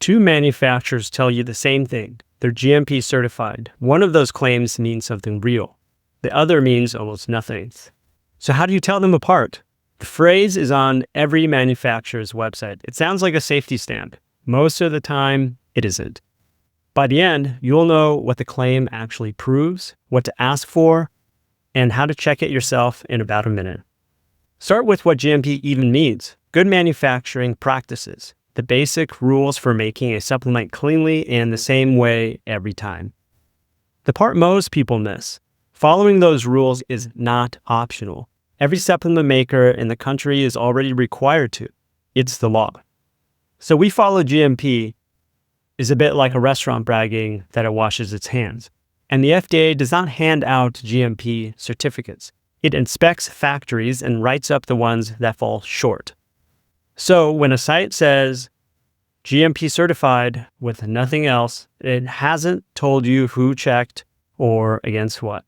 Two manufacturers tell you the same thing. They're GMP certified. One of those claims means something real. The other means almost nothing. So how do you tell them apart? The phrase is on every manufacturer's website. It sounds like a safety stamp. Most of the time, it isn't. By the end, you'll know what the claim actually proves, what to ask for, and how to check it yourself in about a minute. Start with what GMP even means. Good manufacturing practices. The basic rules for making a supplement cleanly and the same way every time. The part most people miss. Following those rules is not optional. Every supplement maker in the country is already required to. It's the law. So we follow GMP is a bit like a restaurant bragging that it washes its hands. And the FDA does not hand out GMP certificates. It inspects factories and writes up the ones that fall short. So when a site says GMP certified with nothing else, it hasn't told you who checked or against what.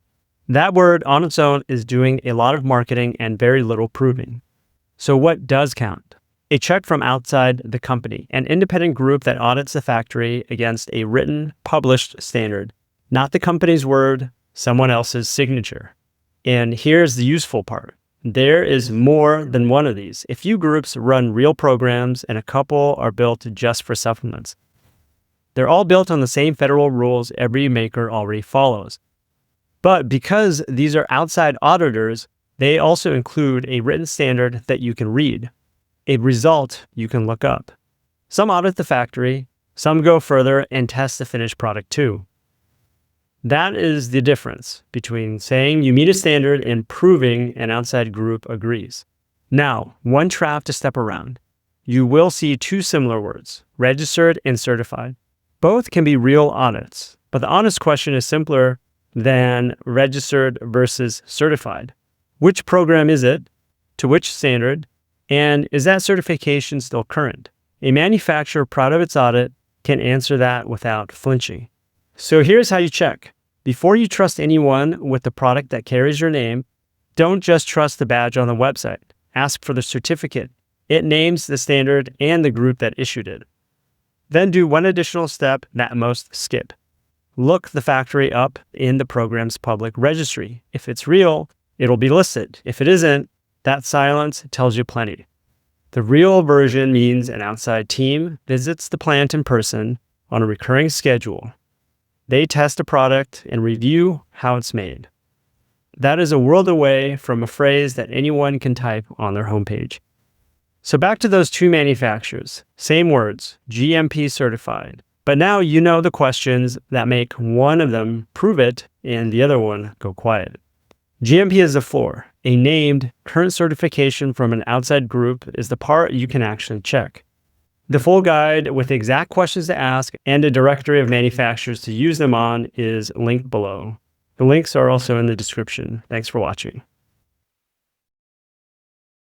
That word on its own is doing a lot of marketing and very little proving. So what does count? A check from outside the company, an independent group that audits the factory against a written, published standard, not the company's word, someone else's signature. And here's the useful part. There is more than one of these. A few groups run real programs and a couple are built just for supplements. They're all built on the same federal rules every maker already follows. But because these are outside auditors, they also include a written standard that you can read, a result you can look up. Some audit the factory, some go further and test the finished product too. That is the difference between saying you meet a standard and proving an outside group agrees. Now, one trap to step around. You will see two similar words, registered and certified. Both can be real audits, but the honest question is simpler than registered versus certified. Which program is it? To which standard? And is that certification still current? A manufacturer proud of its audit can answer that without flinching. So here's how you check. Before you trust anyone with the product that carries your name, don't just trust the badge on the website. Ask for the certificate. It names the standard and the group that issued it. Then do one additional step that most skip. Look the factory up in the program's public registry. If it's real, it'll be listed. If it isn't, that silence tells you plenty. The real version means an outside team visits the plant in person on a recurring schedule. They test a product and review how it's made. That is a world away from a phrase that anyone can type on their homepage. So back to those two manufacturers. Same words, GMP certified. But now you know the questions that make one of them prove it and the other one go quiet. GMP is the floor. A named current certification from an outside group is the part you can actually check. The full guide with the exact questions to ask and a directory of manufacturers to use them on is linked below. The links are also in the description. Thanks for watching.